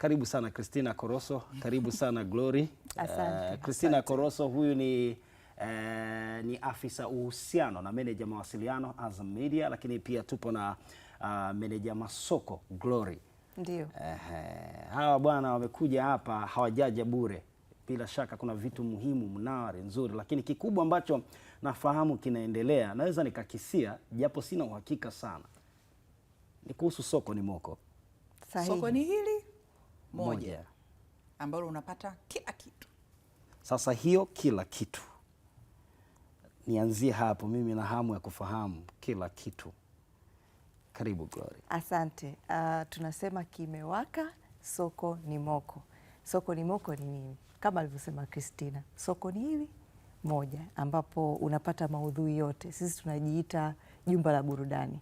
Karibu sana Christina Koroso, karibu sana Glory. Asante. Christina Koroso huyu ni afisa uhusiano na meneja mawasiliano Azam Media, lakini pia tupo na meneja masoko Glory. Ndio. Hawa bwana wamekuja hapa hawajaja bure. Bila shaka kuna vitu muhimu, mnawari nzuri, lakini kikubwa ambacho nafahamu kinaendelea, naweza nikakisia japo sina uhakika sana, ni kuhusu soko ni moko. Sahihi. Soko ni hili moja ambalo unapata kila kitu. Sasa hiyo kila kitu, nianzie hapo, mimi na hamu ya kufahamu kila kitu. Karibu Glory. Asante. Tunasema kimewaka, soko ni moko. Soko ni moko ni nini? Kama alivyosema Christina, soko ni hili moja ambapo unapata maudhui yote. Sisi tunajiita jumba la burudani.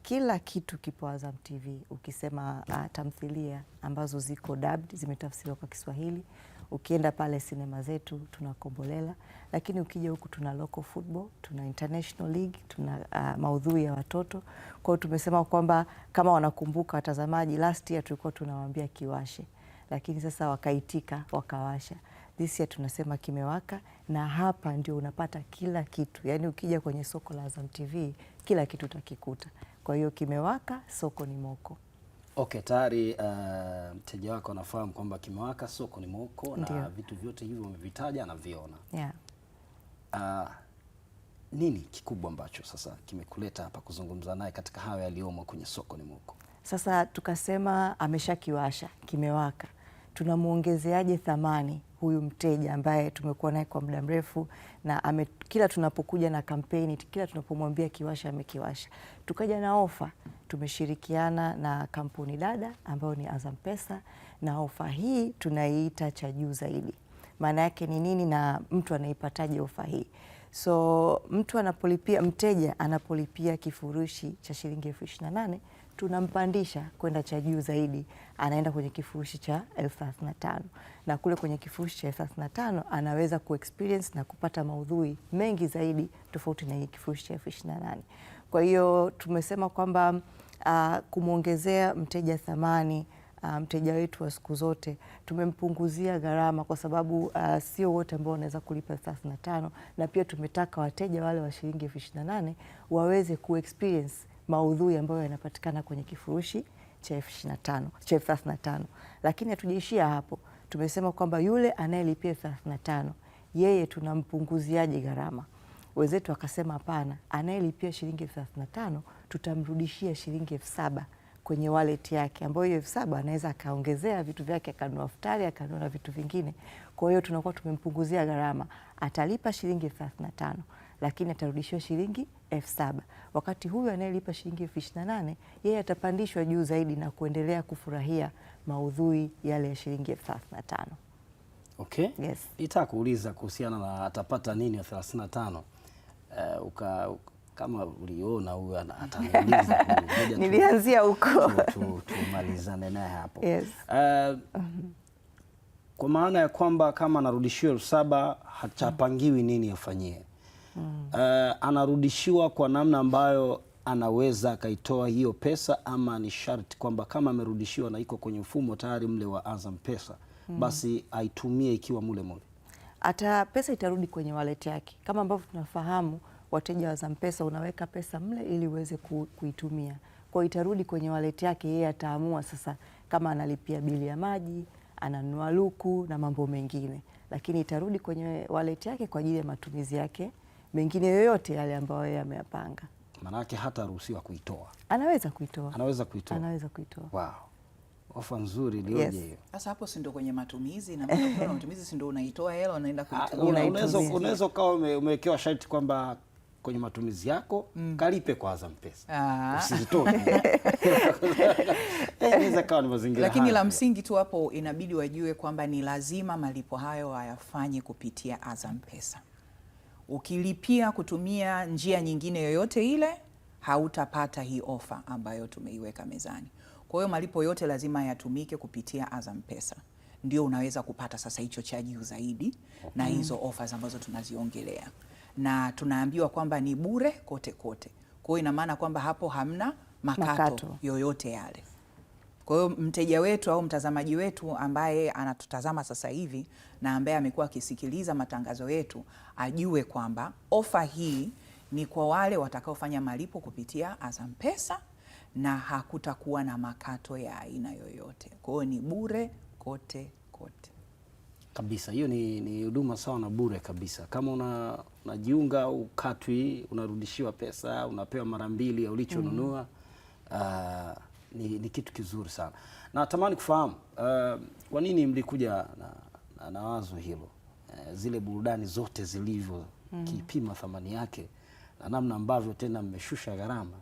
Kila kitu kipo Azam TV. Ukisema tamthilia ambazo ziko dubbed, zimetafsiriwa kwa Kiswahili. Ukienda pale sinema zetu tuna Kombolela, lakini ukija huku tuna local football, tuna international league, tuna maudhui ya watoto. Kwa hiyo tumesema kwamba kama wanakumbuka watazamaji, last year tulikuwa tunawaambia kiwashe, lakini sasa wakaitika wakawasha. This year tunasema kimewaka, na hapa ndio unapata kila kitu. Yaani ukija kwenye soko la Azam TV kila kitu utakikuta. Kwa hiyo kimewaka, soko ni moko. Okay, tayari mteja wako anafahamu kwamba kimewaka, soko ni moko. Ndiyo. Na vitu vyote hivyo umevitaja anaviona. Yeah. Nini kikubwa ambacho sasa kimekuleta hapa kuzungumza naye katika hayo yaliyomo kwenye soko ni moko? Sasa tukasema ameshakiwasha, kimewaka, tunamuongezeaje thamani huyu mteja ambaye tumekuwa naye kwa muda mrefu, na kila tunapokuja na kampeni, kila tunapomwambia kiwasha amekiwasha. Tukaja na ofa, tumeshirikiana na kampuni dada ambayo ni Azam Pesa, na ofa hii tunaiita cha juu zaidi. Maana yake ni nini na mtu anaipataje ofa hii? So mtu anapolipia, mteja anapolipia kifurushi cha shilingi 28,000 tunampandisha kwenda cha juu zaidi, anaenda kwenye kifurushi cha 35,000, na kule kwenye kifurushi cha 35,000 anaweza kuexperience na kupata maudhui mengi zaidi tofauti na hii kifurushi cha 28,000. Kwa hiyo tumesema kwamba kumwongezea mteja thamani, mteja wetu wa siku zote tumempunguzia gharama, kwa sababu sio wote ambao wanaweza kulipa 35,000, na pia tumetaka wateja wale wa shilingi 28,000 waweze kuexperience maudhui ambayo yanapatikana kwenye kifurushi cha 35,000. Lakini hatujaishia hapo. Tumesema kwamba yule anayelipia 35,000 yeye tunampunguziaje gharama? Wenzetu akasema hapana, anayelipia shilingi 35,000 tutamrudishia shilingi 7,000 kwenye wallet yake, ambayo hiyo 7,000 anaweza akaongezea vitu vyake, akanunua futari, akanunua vitu vingine. Kwa hiyo tunakuwa tumempunguzia gharama. Atalipa shilingi 35,000 lakini atarudishiwa shilingi 7,000. Wakati huyu anayelipa shilingi 28,000 yeye atapandishwa juu zaidi na kuendelea kufurahia maudhui yale ya shilingi 35,000. Okay. Yes. Nitaka kuuliza kuhusiana na atapata nini wa 35. Kama uliona huyu ataniuliza nilianzia huko. Tumalizane naye hapo. Yes. Kwa maana ya kwamba kama anarudishiwa 7,000 hachapangiwi nini afanyie. Anarudishiwa kwa namna ambayo anaweza akaitoa hiyo pesa, ama ni sharti kwamba kama amerudishiwa na iko kwenye mfumo tayari mle wa Azam Pesa, basi aitumie ikiwa mule mule? Pesa itarudi kwenye wallet yake. Kama ambavyo tunafahamu wateja wa Azam Pesa, unaweka pesa mle ili uweze kuitumia. Kwa hiyo itarudi kwenye wallet yake, yeye ataamua sasa kama analipia bili ya maji, ananunua luku na mambo mengine, lakini itarudi kwenye wallet yake kwa ajili ya matumizi yake mengine yoyote yale ambayo yeye ameyapanga. Maana yake hata ruhusiwa kuitoa. Anaweza kuitoa. Anaweza kuitoa. Anaweza kuitoa. Wow. Ofa nzuri ilioje hiyo. Yes. Sasa hapo si ndio kwenye matumizi, na matumizi si ndio unaitoa hela unaenda kuitumia. Unaweza kawa umewekewa sharti kwamba kwenye matumizi yako kalipe kwa Azam Pesa. Usitoe. Inaweza kawa ni mazingira. Lakini la msingi tu hapo inabidi wajue kwamba ni lazima malipo hayo hayafanye kupitia Azam Pesa. Ukilipia kutumia njia nyingine yoyote ile, hautapata hii ofa ambayo tumeiweka mezani. Kwa hiyo malipo yote lazima yatumike kupitia Azam Pesa. Ndio unaweza kupata sasa hicho cha juu zaidi na hizo offers ambazo tunaziongelea. Na tunaambiwa kwamba ni bure kote kote. Kwa hiyo ina maana kwamba hapo hamna makato yoyote yale. Kwa hiyo mteja wetu au mtazamaji wetu ambaye anatutazama sasa hivi na ambaye amekuwa akisikiliza matangazo yetu ajue kwamba ofa hii ni kwa wale watakaofanya malipo kupitia Azam Pesa na hakutakuwa na makato ya aina yoyote. Kwa hiyo ni bure kote kote kabisa. Hiyo ni huduma sawa na bure kabisa. Kama unajiunga ukatwi, unarudishiwa pesa, unapewa mara mbili ya ulichonunua. Ni kitu kizuri sana. Na natamani kufahamu kwa nini mlikuja na wazo hilo, zile burudani zote zilivyo kipima thamani yake na namna ambavyo tena mmeshusha gharama.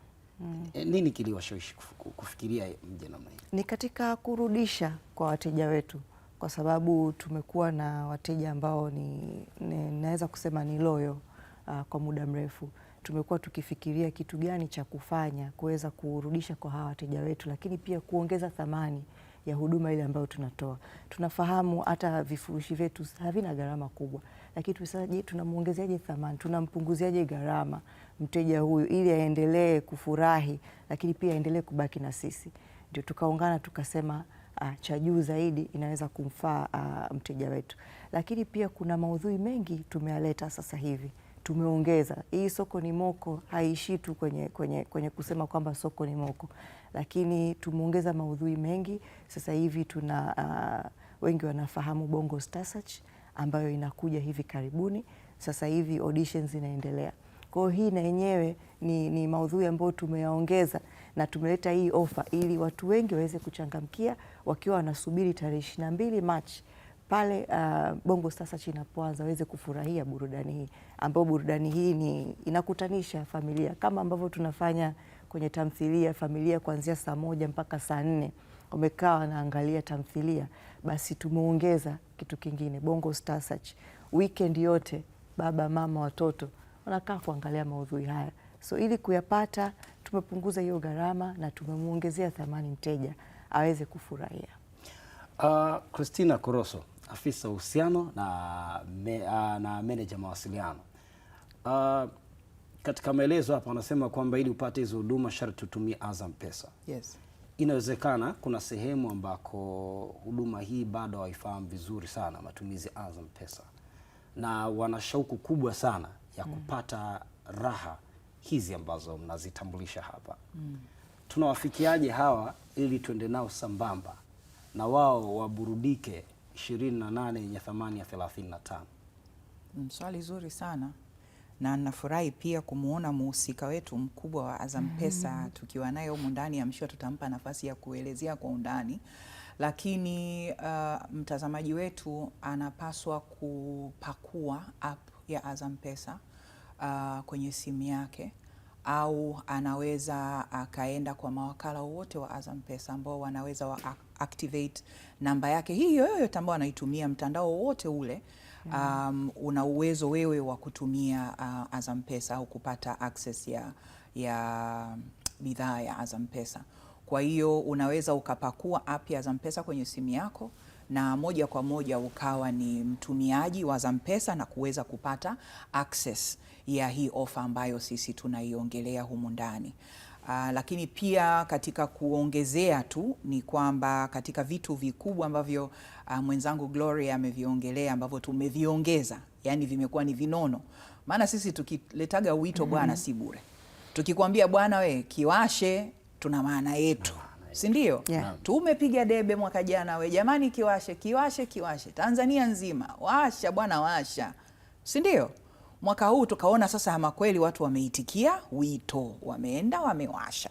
Nini kiliwashawishi kufikiria mje namna hii? Ni katika kurudisha kwa wateja wetu, kwa sababu tumekuwa na wateja ambao naweza kusema ni loyal kwa muda mrefu. Tumekuwa tukifikiria kitu gani cha kufanya kuweza kurudisha kwa hawa wateja wetu, lakini pia kuongeza thamani ya huduma ile ambayo tunatoa. Tunafahamu hata vifurushi vyetu havina gharama kubwa, lakini je, tunamuongezeaje thamani? Tunampunguziaje gharama mteja huyu ili aendelee kufurahi, lakini pia aendelee kubaki na sisi? Ndio tukaungana tukasema cha juu zaidi inaweza kumfaa mteja wetu. Lakini pia kuna maudhui mengi tumeyaleta sasa hivi, tumeongeza. Hii soko ni moko haishi tu kwenye kusema kwamba soko ni moko, lakini tumeongeza maudhui mengi. Sasa hivi tuna wengi wanafahamu Bongo Star Search ambayo inakuja hivi karibuni. Sasa hivi auditions inaendelea. Kwa hiyo hii na yenyewe ni maudhui ambayo tumeyaongeza na tumeleta hii ofa ili watu wengi waweze kuchangamkia wakiwa wanasubiri tarehe 22 Machi pale Bongo Star Search inapoanza waweze kufurahia burudani hii, ambayo burudani hii inakutanisha familia kama ambavyo tunafanya kwenye tamthilia. Familia kuanzia saa 1 mpaka saa 4 wamekaa wanaangalia tamthilia, basi tumeongeza kitu kingine, Bongo Star Search. Weekend yote baba, mama, watoto wanakaa kuangalia maudhui haya. So ili kuyapata tumepunguza hiyo gharama na tumemuongezea thamani mteja aweze kufurahia. Christina Koroso, afisa uhusiano na meneja mawasiliano. Katika maelezo hapa wanasema kwamba ili upate hizo huduma sharti utumie Azam Pesa. Yes. Inawezekana kuna sehemu ambako huduma hii bado haifahamu vizuri sana matumizi Azam Pesa, na wana shauku kubwa sana ya kupata raha hizi ambazo mnazitambulisha hapa. Tunawafikiaje hawa ili tuende nao sambamba na wao waburudike 28 yenye thamani ya 35? Swali zuri sana, na nafurahi pia kumuona muhusika wetu mkubwa wa Azam Pesa tukiwa naye humu ndani. Amshua tutampa nafasi ya kuelezea kwa undani, lakini mtazamaji wetu anapaswa kupakua app ya Azam Pesa kwenye simu yake, au anaweza akaenda kwa mawakala wote wa Azam Pesa ambao wanaweza wa activate namba yake hii yoyote ambao anaitumia mtandao wote ule. Una uwezo wewe wa kutumia Azam Pesa au kupata access ya bidhaa ya Azam Pesa. Kwa hiyo unaweza ukapakua app ya Azam Pesa kwenye simu yako na moja kwa moja ukawa ni mtumiaji wa Azam Pesa na kuweza kupata access ya hii ofa ambayo sisi tunaiongelea humu ndani. Lakini pia katika kuongezea tu ni kwamba katika vitu vikubwa ambavyo mwenzangu Gloria ameviongelea ambavyo tumeviongeza, yani vimekuwa ni vinono. Maana sisi tukiletaga wito bwana si bure. Tukikwambia bwana we kiwashe, tuna maana yetu. Si ndio? Yeah. Tumepiga debe mwaka jana we jamani, kiwashe kiwashe kiwashe Tanzania nzima, washa bwana washa. Si ndio? Mwaka huu tukaona sasa ama kweli watu wameitikia wito, wameenda wamewasha.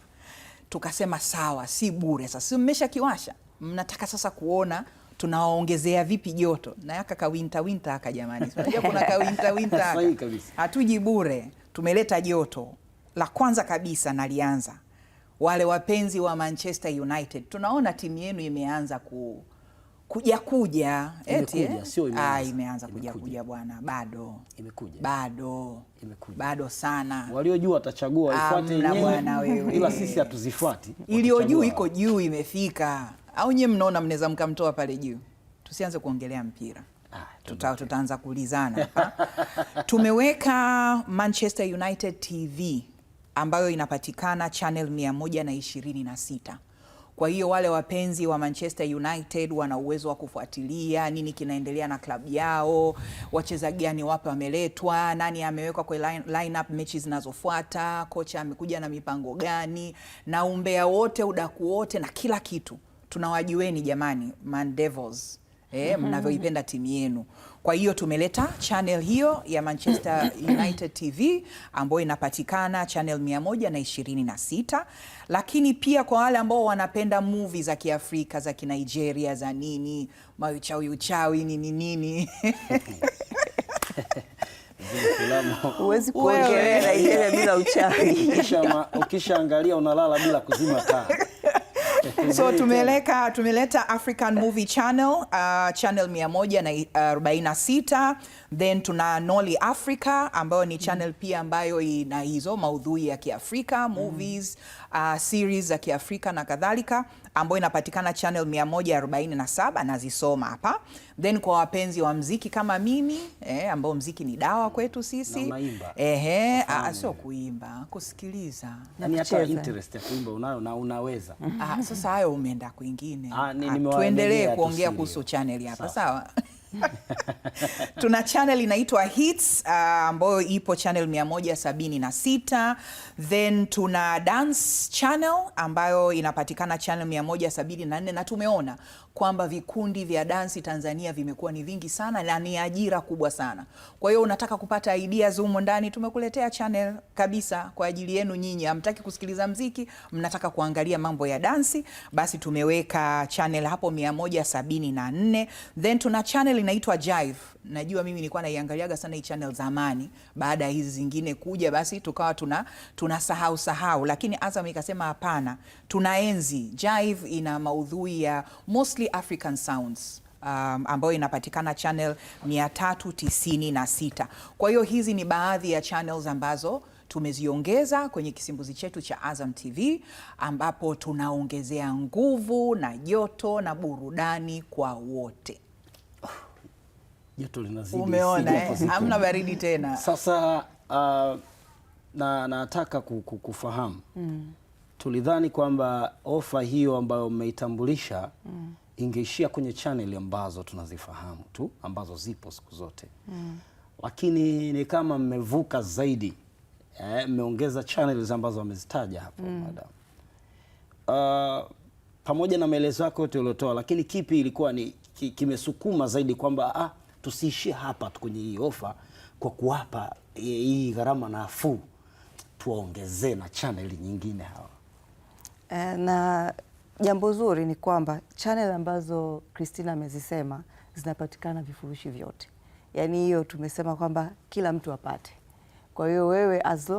Tukasema sawa, si bure sasa. Si mmesha kiwasha, mnataka sasa kuona tunawaongezea vipi joto. Na yaka ka winter aka jamani. Unajua kuna ka winter aka. Sahihi kabisa. Hatuji bure, tumeleta joto. La kwanza kabisa nalianza, wale wapenzi wa Manchester United, tunaona timu yenu imeanza kuja eti imeanza kuja bwana, bado sana. Waliojua watachagua waifuate yenyewe, ila sisi hatuzifuati. Iliyo juu iko juu, imefika. Au nyewe mnaona mnaweza mkamtoa pale juu? Tusianze kuongelea mpira, tutaanza kulizana. Tumeweka Manchester United TV ambayo inapatikana channel 126. Kwa hiyo wale wapenzi wa Manchester United wana uwezo wa kufuatilia nini kinaendelea na klabu yao, wachezaji gani wapi wameletwa, nani amewekwa kwa lineup mechi zinazofuata, kocha amekuja na mipango gani, na umbea wote, udaku wote na kila kitu. Tunawajueni jamani, Man Devils. Mnavyoipenda timu yenu. Kwa hiyo tumeleta channel hiyo ya Manchester United TV ambayo inapatikana channel 126, lakini pia kwa wale ambao wanapenda movie za Kiafrika, za Kinigeria, za nini, uchawi nini huwezi kuongea Nigeria bila uchawi. Ukishaangalia unalala bila kuzima taa. So tumeleta African Movie Channel, channel 146, then tuna Nolly Africa ambayo ni channel pia ambayo ina hizo maudhui ya Kiafrika, movies, series za Kiafrika na kadhalika, ambayo inapatikana channel 147, nazisoma hapa. Then kwa wapenzi wa mziki kama mimi, ambao mziki ni dawa kwetu sisi. Sio kuimba, kusikiliza. Yaani hata interest ya kuimba unayo na unaweza. Sasa hayo umeenda kwingine. Tuendelee kuongea kuhusu channel hapa, sawa? Tuna channel inaitwa Hits ambayo ipo channel 176, then tuna Dance Channel ambayo inapatikana channel 174, na tumeona kwamba vikundi vya dansi Tanzania vimekuwa ni vingi sana na ni ajira kubwa sana. Kwa hiyo unataka kupata ideas humo ndani, tumekuletea channel kabisa kwa ajili yenu nyinyi. Hamtaki kusikiliza mziki, mnataka kuangalia mambo ya dansi, basi tumeweka channel hapo 174. Then tuna channel inaitwa Jive. Najua mimi nilikuwa naiangaliaga sana hii channel zamani, baada ya hizi zingine kuja basi tukawa tunasahau, lakini Azam ikasema hapana, tunaenzi. Jive ina maudhui ya mostly African sounds, ambayo inapatikana channel 396. Kwa hiyo hizi ni baadhi ya channels ambazo tumeziongeza kwenye kisimbuzi chetu cha Azam TV, ambapo tunaongezea nguvu na joto na burudani kwa wote. Joto linazidi. Umeona hamna baridi tena. Sasa nataka kufahamu. Tulidhani kwamba ofa hiyo ambayo mmeitambulisha ingeishia kwenye channel ambazo tunazifahamu tu, ambazo zipo siku zote. Lakini ni kama mmevuka zaidi. Mmeongeza channels ambazo wamezitaja hapo madam. Pamoja na maelezo yako yote uliotoa, lakini kipi ilikuwa ni kimesukuma zaidi kwamba tusiishie hapa kwenye hii ofa, kwa kuwapa hii gharama nafuu, tuongezee na channel nyingine hawa? Na jambo zuri ni kwamba channel ambazo Christina amezisema zinapatikana vifurushi vyote. Yaani hiyo tumesema kwamba kila mtu apate. Kwa hiyo wewe as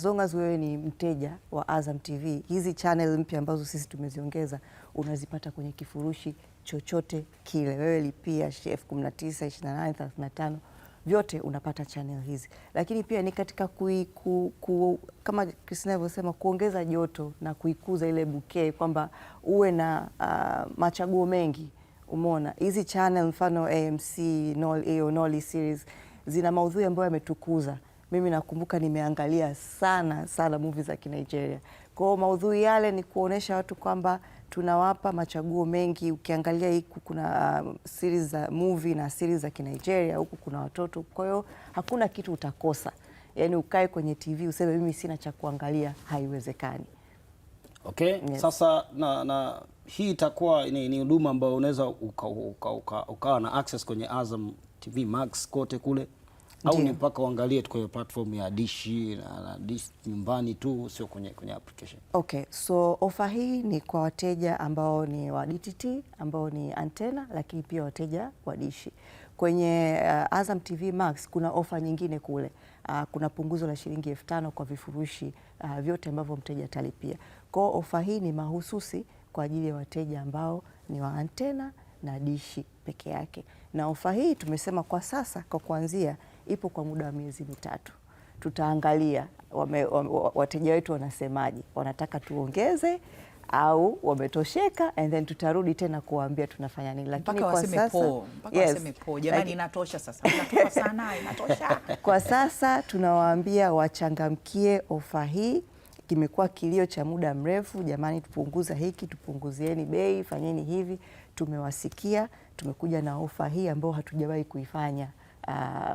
long as wewe ni mteja wa Azam TV, hizi channel mpya ambazo sisi tumeziongeza unazipata kwenye kifurushi chochote kile. Wewe lipia 19, 28, 35, vyote unapata channel hizi. Lakini pia ni katika kama Christina alivyosema, kuongeza joto na kuikuza ile bouquet, kwamba uwe na machaguo mengi. Umeona hizi channel mfano AMC, Nolly series zina maudhui ambayo yametukuza. Mimi nakumbuka nimeangalia sana movie za Kinigeria. Kwa hiyo maudhui yale ni kuonesha watu kwamba tunawapa machaguo mengi. Ukiangalia huku kuna series za movie na series za Kinigeria, huku kuna watoto. Kwa hiyo hakuna kitu utakosa. Yaani ukae kwenye TV useme mimi sina cha kuangalia, haiwezekani. Okay. Yes. Sasa na hii itakuwa ni huduma ambayo unaweza ukawa na access kwenye Azam TV Max kote kule, au ni mpaka uangalie kwenye platform ya Dish na Dish nyumbani tu, sio kwenye application? Okay, so ofa hii ni kwa wateja ambao ni wa DTT, ambao ni antena, lakini pia wateja wa Dish. Kwenye Azam TV Max kuna ofa nyingine kule. Kuna punguzo la shilingi 5,000 kwa vifurushi vyote ambavyo mteja atalipia. Kwa ofa hii ni mahususi kwa ajili ya wateja ambao ni wa antena na Dish peke yake. Na ofa hii tumesema kwa sasa, kwa kuanzia, ipo kwa muda wa miezi 3. Tutaangalia wateja wetu wanasemaje, wanataka tuongeze au wametosheka, and then tutarudi tena kuwaambia tunafanya nini. Lakini kwa sasa waseme po, jamani inatosha sasa. Inatoka sana, inatosha. Kwa sasa tunawaambia wachangamkie ofa hii. kimekuwa kilio cha muda mrefu, jamani, tupunguza hiki, tupunguzieni bei, fanyeni hivi. Tumewasikia, tumekuja na ofa hii ambayo hatujawahi kuifanya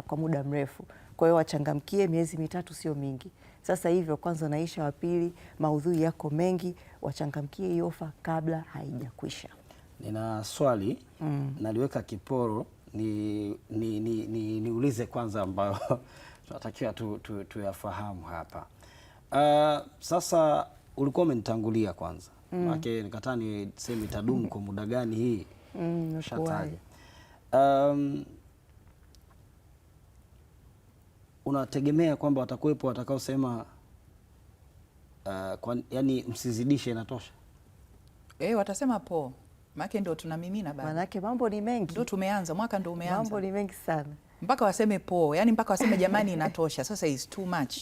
kwa muda mrefu. Kwa hiyo wachangamkie, miezi mitatu sio mingi. Sasa hivyo kwanza naisha, wa pili maudhui yako mengi, wachangamkie hii ofa kabla haijakwisha. Nina swali naliweka kiporo niulize kwanza ambayo tunatakiwa tuyafahamu hapa. Sasa ulikuwa umenitangulia kwanza. Maana nikataa niseme itadumu kwa muda gani hii. Shataja. Unategemea kwamba watakuwepo watakaosema yani msizidishe inatosha? Watasema po. Maana ndio tunamimina bado. Maana mambo ni mengi. Ndio tumeanza, mwaka ndio umeanza. Mambo ni mengi sana. Mpaka waseme po, yani mpaka waseme jamani inatosha. Sasa is too much.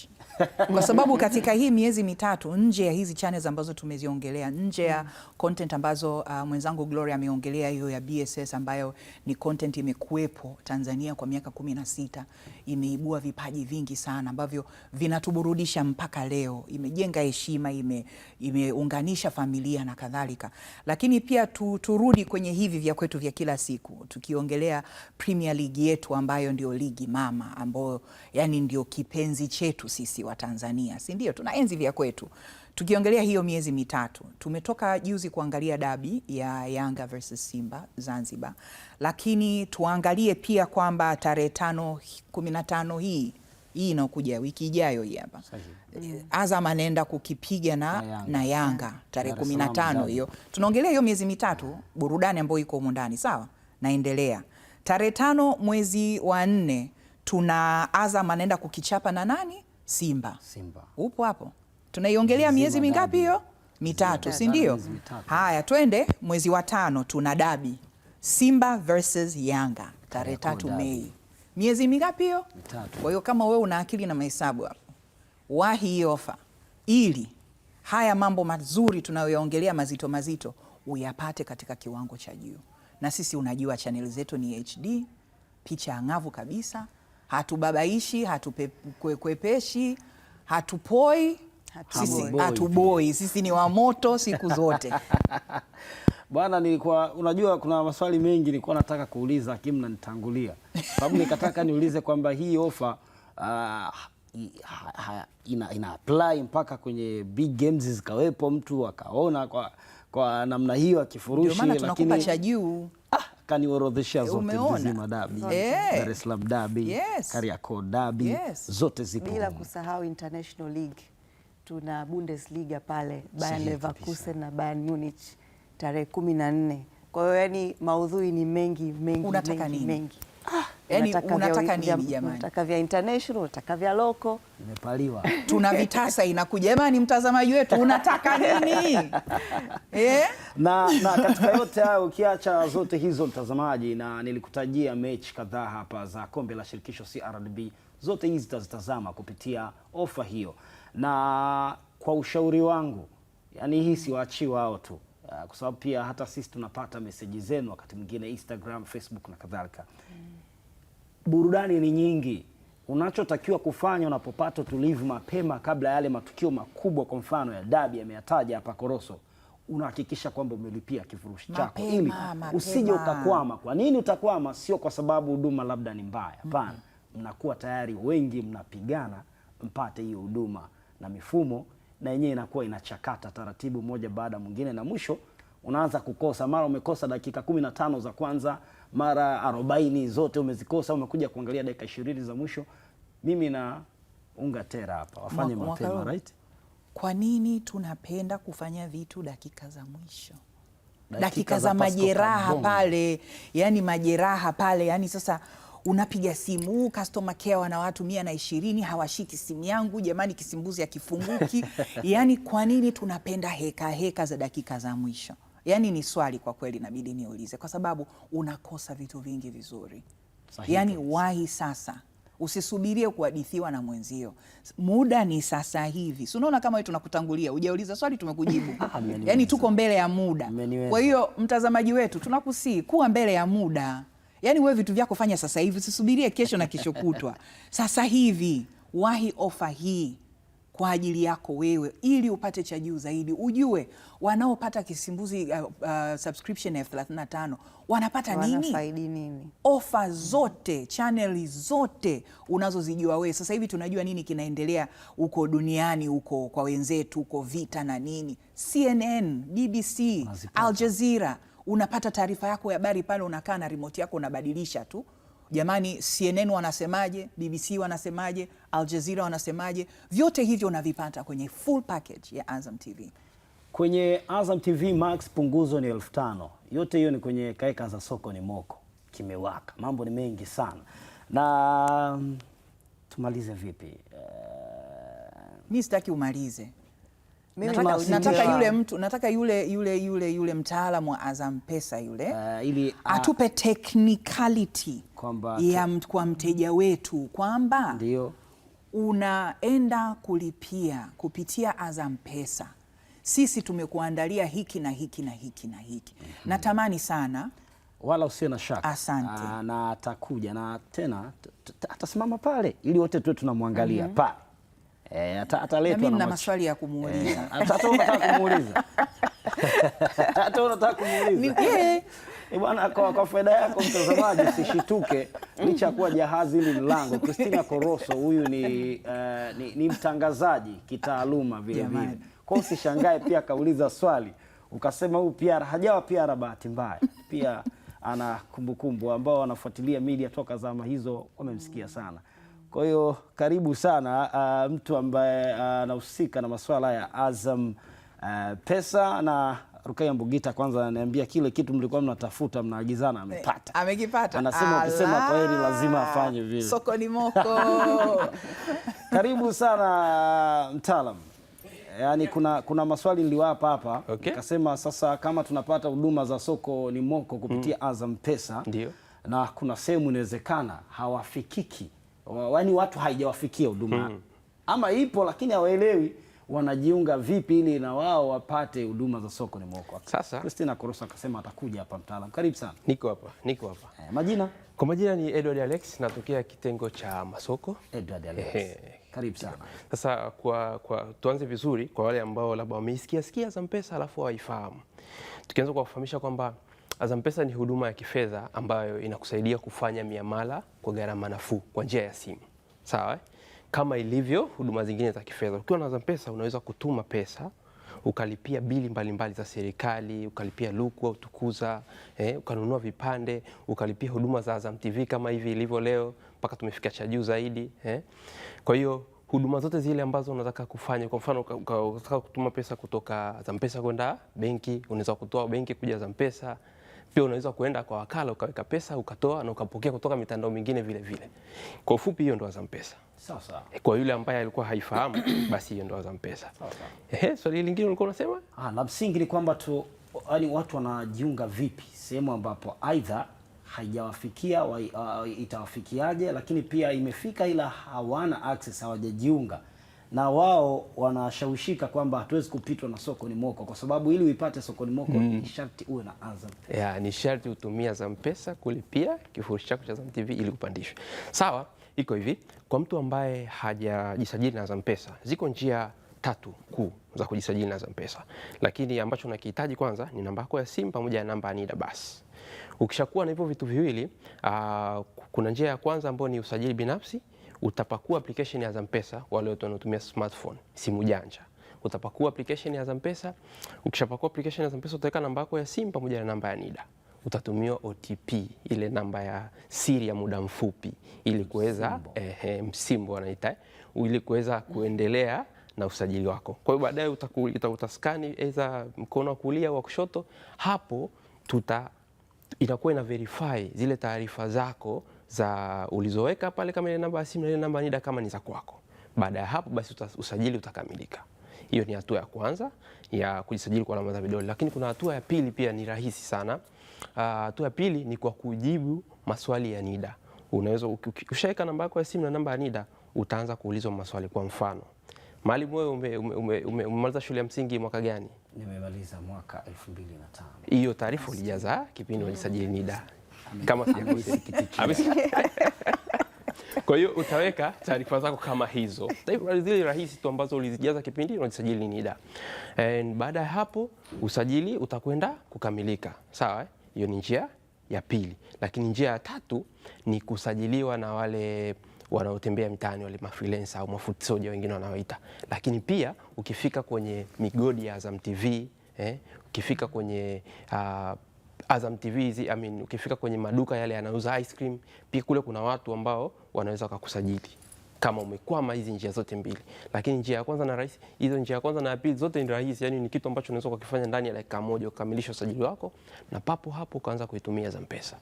Kwa sababu katika hii miezi mitatu, nje ya hizi channels ambazo tumeziongelea, nje ya content ambazo mwenzangu Gloria ameongelea, hiyo ya BSS ambayo ni content imekuwepo Tanzania kwa miaka 16, imeibua vipaji vingi sana ambavyo vinatuburudisha mpaka leo, imejenga heshima, imeunganisha familia na kadhalika. Lakini pia turudi kwenye hivi vya kwetu vya kila siku, tukiongelea Premier League yetu ambayo ndio ligi mama, ambayo yani ndio kipenzi chetu sisi wa Tanzania, si ndio? Tunaenzi vya kwetu. Tukiongelea hiyo miezi mitatu, tumetoka juzi kuangalia dabi ya Yanga versus Simba Zanzibar, lakini tuangalie pia kwamba tarehe 15 hii inayokuja wiki ijayo hii hapa, Azam anaenda kukipiga na Yanga tarehe 15 hiyo. Tunaongelea hiyo miezi mitatu burudani ambayo iko huko ndani, sawa? Naendelea. Tarehe 5 mwezi wa 4 tuna Azam anaenda kukichapa na nani? Simba. Upo hapo? Tunaiongelea miezi mingapi hiyo? Mitatu, si ndio? Haya, twende mwezi wa 5 tuna dabi Simba versus Yanga tarehe 3 Mei. Miezi mingapi hiyo? Mitatu. Kwa hiyo kama wewe una akili na mahesabu hapo, wahi hiyo ofa ili haya mambo mazuri tunayoyaongelea mazito uyapate katika kiwango cha juu. Na sisi unajua channel zetu ni HD, picha angavu kabisa, hatubabaishi, hatukwepeshi, hatupoi, hatuboi. Sisi ni wa moto siku zote. Bwana, unajua kuna maswali mengi nilikuwa nataka kuuliza lakini mnanitangulia. Sababu nikataka niulize kwamba hii ofa ina apply mpaka kwenye big games zikawepo, mtu akaona kwa namna hiyo akifurushi, lakini ndio maana tunakupa cha juu. Kaniorodheshia zote nzima dabi, Dar es Salaam dabi, Kariakoo dabi, zote zipo. Bila kusahau International League. Tuna Bundesliga pale, Bayern Leverkusen na Bayern Munich tarehe 14. Kwa hiyo yani maudhui ni mengi. Unataka nini? Yani unataka nini jamani? Unataka vya international, unataka vya local. Nimepaliwa. Tuna vitasa inakuja. Jamani mtazamaji wetu, unataka nini? Na katika yote hayo ukiacha zote hizo mtazamaji, na nilikutajia mechi kadhaa hapa za kombe la shirikisho CRDB, zote hizi tutazitazama kupitia ofa hiyo. Na kwa ushauri wangu, yani hii siwaachii wao tu, kwa sababu pia hata sisi tunapata meseji zenu wakati mwingine Instagram, Facebook na kadhalika. Burudani ni nyingi. Unachotakiwa kufanya unapopata utulivu mapema kabla yale matukio makubwa, kwa mfano ya dabi ameyataja hapa Koroso, unahakikisha kwamba umelipia kifurushi chako ili usije ukakwama. Kwa nini utakwama? Sio kwa sababu huduma labda ni mbaya, hapana. Mnakuwa tayari wengi mnapigana mpate hiyo huduma, na mifumo na yenyewe inakuwa inachakata taratibu moja baada mwingine, na mwisho unaanza kukosa. Mara umekosa dakika 15 za kwanza, mara 40 zote umezikosa, umekuja kuangalia dakika 20 za mwisho. Mimi na unga tera hapa wafanye mapema, right? Kwa nini tunapenda kufanya vitu dakika za mwisho? Dakika za majeraha pale, yani majeraha pale, yani sasa unapiga simu customer care wana watu 120 hawashiki simu yangu, jamani kisimbuzi akifunguki. Yani kwa nini tunapenda heka za dakika za mwisho? Yani ni swali kwa kweli inabidi niulize, kwa sababu unakosa vitu vingi vizuri. Yani wahi sasa. Usisubirie kuhadithiwa na mwenzio. Muda ni sasa hivi. Si unaona kama wewe tunakutangulia, hujauliza swali tumekujibu. Yani tuko mbele ya muda. Kwa hiyo mtazamaji wetu tunakusii kuwa mbele ya muda. Yani wewe vitu vyako fanya sasa hivi, usisubirie kesho na kesho kutwa. Sasa hivi wahi ofa hii kwa ajili yako wewe, ili upate cha juu zaidi. Ujue wanaopata kisimbuzi subscription ya 35 wanapata nini? Wanafaidi nini? Ofa zote, channel zote unazozijua wewe. Sasa hivi tunajua nini kinaendelea huko duniani, huko kwa wenzetu, huko vita na nini. CNN, BBC, Al Jazeera, unapata taarifa yako ya habari pale, unakaa na remote yako unabadilisha tu. Jamani, CNN wanasemaje, BBC wanasemaje, Al Jazeera wanasemaje, vyote hivyo unavipata kwenye full package ya Azam TV. Kwenye Azam TV Max punguzo ni 5,000. Yote hiyo ni kwenye kaeka za soko ni moko. Kimewaka. Mambo ni mengi sana. Na tumalize vipi? Mimi sitaki umalize. Nataka yule mtaalamu wa Azam Pesa yule ili atupe technicality kwa mteja wetu kwamba ndio unaenda kulipia kupitia Azam Pesa, sisi tumekuandalia hiki na hiki na hiki na hiki. Natamani sana, wala usiwe na shaka. Asante. Na atakuja na tena atasimama pale ili wote tuwe tunamwangalia pale. Ataletwa. Mimi nina maswali ya kumuuliza. Hata unataka kumuuliza. Hata unataka kumuuliza. Bwana, kwa faida yako mtazamaji, usishituke licha kuwa jahazi hili lango. Christina Koroso huyu ni mtangazaji kitaaluma vile vile. Kwa hiyo usishangae pia kauliza swali ukasema huyu pia hajawa pia bahati mbaya. Pia ana kumbukumbu, ambao wanafuatilia media toka zama hizo wamemsikia sana. Kwa hiyo karibu sana mtu ambaye anahusika na masuala ya Azam Pesa. Na Rukaya Mbugita kwanza ananiambia kile kitu mlikuwa mnatafuta mnaagizana amepata. Amekipata. Anasema ukisema kwa heri lazima afanye vile. Soko ni moko. Karibu sana mtaalam. Yaani kuna maswali niliwapa hapa. Nikasema sasa kama tunapata huduma za soko ni moko kupitia Azam Pesa. Ndio. Na kuna sehemu inawezekana hawafikiki. Yaani watu haijawafikia huduma. Ama ipo lakini hawaelewi wanajiunga vipi ili na wao wapate huduma za soko ni moko. Sasa Christina Koroso akasema atakuja hapa mtaalamu. Karibu sana. Niko hapa. Majina? Kwa majina ni Edward Alex, natokea kitengo cha masoko. Edward Alex. Karibu sana. Sasa tuanze vizuri kwa wale ambao labda wameisikia Azam Pesa alafu hawaifahamu. Tukianza kwa kufahamisha kwamba Azam Pesa ni huduma ya kifedha ambayo inakusaidia kufanya miamala kwa gharama nafuu kwa njia ya simu. Sawa? Kama ilivyo huduma zingine za kifedha. Ukiwa na Azam Pesa unaweza kutuma pesa, ukalipia bili mbalimbali za serikali, ukalipia luku au tukuza, ukanunua vipande, ukalipia huduma za Azam TV kama hivi ilivyo leo mpaka tumefika cha juu zaidi. Kwa hiyo huduma zote zile ambazo unataka kufanya, kwa mfano unataka kutuma pesa kutoka Azam Pesa kwenda benki, unaweza kutoa benki kuja Azam Pesa. Pia unaweza kuenda kwa wakala ukaweka pesa ukatoa na ukapokea kutoka mitandao mingine vile vile. Kwa ufupi hiyo ndo Azam Pesa. Sawa. Kwa yule ambaye alikuwa haifahamu basi hiyo ndo Azam Pesa. Sawa. Swali lingine ulikuwa unasema? La msingi ni kwamba yaani watu wanajiunga vipi sehemu ambapo aidha haijawafikia itawafikiaje, lakini pia imefika ila hawana access, hawajajiunga. Na wao wanashawishika kwamba hatuwezi kupitwa na soko ni moko kwa sababu ili uipate soko ni moko ni sharti uwe na Azam Pesa. Ni sharti utumie Azam Pesa kulipia kifurushi chako cha Azam TV ili kupandishwe. Sawa, iko hivi. Kwa mtu ambaye hajajisajili na Azam Pesa, ziko njia 3 kuu za kujisajili na Azam Pesa. Lakini ambacho unakihitaji kwanza ni namba yako ya simu pamoja na namba ya NIDA basi. Ukishakuwa na hivyo vitu viwili, kuna njia ya kwanza ambayo ni usajili binafsi. Utapakua application ya Azam Pesa, wale watu wanaotumia smartphone, simu janja. Utapakua application ya Azam Pesa. Ukishapakua application ya Azam Pesa utaweka namba yako ya simu pamoja na namba ya NIDA. Utatumiwa OTP, ile namba ya siri ya muda mfupi ili kuweza msimbo wanaita, ili kuweza kuendelea na usajili wako. Kwa hiyo baadaye utaskani aidha mkono wa kulia au wa kushoto, hapo inakuwa ina verify zile taarifa zako za ulizoweka pale kama ile namba ya simu na ile namba ya NIDA kama ni za kwako. Baada ya hapo basi usajili utakamilika. Hiyo ni hatua ya kwanza ya kujisajili kwa alama za vidole, lakini kuna hatua ya pili pia ni rahisi sana. Hatua ya pili ni kwa kujibu maswali ya NIDA. Unaweza ukishaweka namba yako ya simu na namba ya NIDA utaanza kuulizwa maswali. Kwa mfano, Mwalimu, wewe umemaliza shule ya msingi mwaka gani? Nimemaliza mwaka 2005. Hiyo taarifa ulijaza kipindi ulijisajili NIDA. Kama Kwa hiyo utaweka taarifa zako kama hizo. Zile rahisi tu ambazo ulizijaza kipindi unajisajili NIDA. Baada ya hapo usajili utakwenda kukamilika. Sawa? Hiyo ni njia ya pili. Lakini njia ya tatu ni kusajiliwa na wale wanaotembea mitaani, wale freelancer au mafuti soja wengine wanaoita. Lakini pia ukifika kwenye migodi ya Azam TV, ukifika kwenye Azam TV ukifika kwenye maduka yale yanauza ice cream, pia kule kuna watu ambao wanaweza kukusajili kama umekwama hizi njia zote mbili. Lakini njia ya kwanza na rahisi, hizo njia ya kwanza na ya pili zote ni rahisi, yani ni kitu ambacho unaweza kukifanya ndani ya dakika moja ukamilisha usajili wako na papo hapo ukaanza kuitumia Azam Pesa.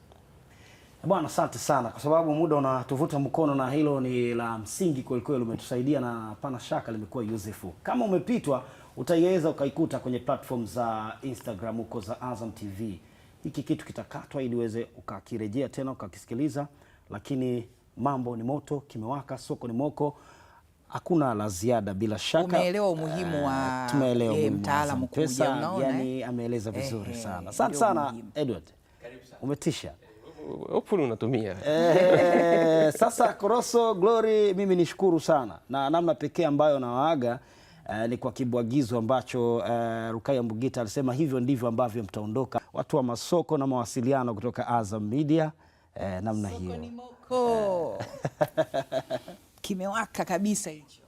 Bwana, asante sana kwa sababu muda unatuvuta mkono, na hilo ni la msingi kweli kweli, umetusaidia na hapana shaka limekuwa useful. Kama umepitwa utaiweza ukaikuta kwenye platform za Instagram huko za Azam TV. Hiki kitu kitakatwa ili uweze ukakirejea tena ukakisikiliza, lakini mambo ni moto, kimewaka, soko ni moko. Hakuna la ziada bila shaka. Umeelewa umuhimu wa mtaalamu kuja, unaona? Yani ameeleza vizuri sana. Asante sana Edward. Karibu sana. Umetisha. Hopefully unatumia. Sasa Coroso Glory, mimi nishukuru sana, na namna pekee ambayo nawaaga ni kwa kibwagizo ambacho Rukaya Mbugita alisema hivyo ndivyo ambavyo mtaondoka. Watu wa masoko na mawasiliano kutoka Azam Media, namna hiyo. Soko ni moko. Kimewaka kabisa hicho.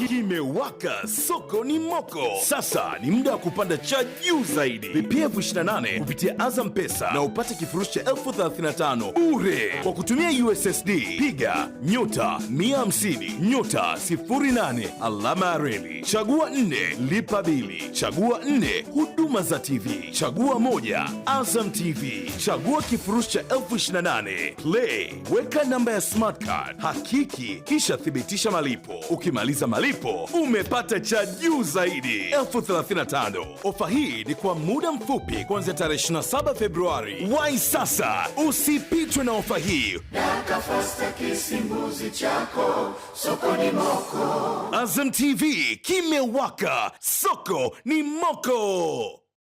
Kimewaka, soko ni moko. Sasa ni muda wa kupanda cha juu zaidi. Lipia 28 kupitia Azam Pesa na upate kifurushi cha 35,000 bure kwa kutumia USSD. Piga *150*08 alama ya reli. Chagua 4 lipa bili. Chagua 4 huduma za TV. Chagua 1 Azam TV. Chagua kifurushi cha 28,000. Play, weka namba ya smart card, hakiki kisha thibitisha malipo. Ukimaliza malipo umepata cha juu zaidi 35,000. Ofa hii ni kwa muda mfupi kuanzia tarehe 27 Februari. Wai sasa, usipitwe na ofa hii. Daka Fasta kisimbuzi chako, soko ni moko. Azam TV kimewaka, soko ni moko.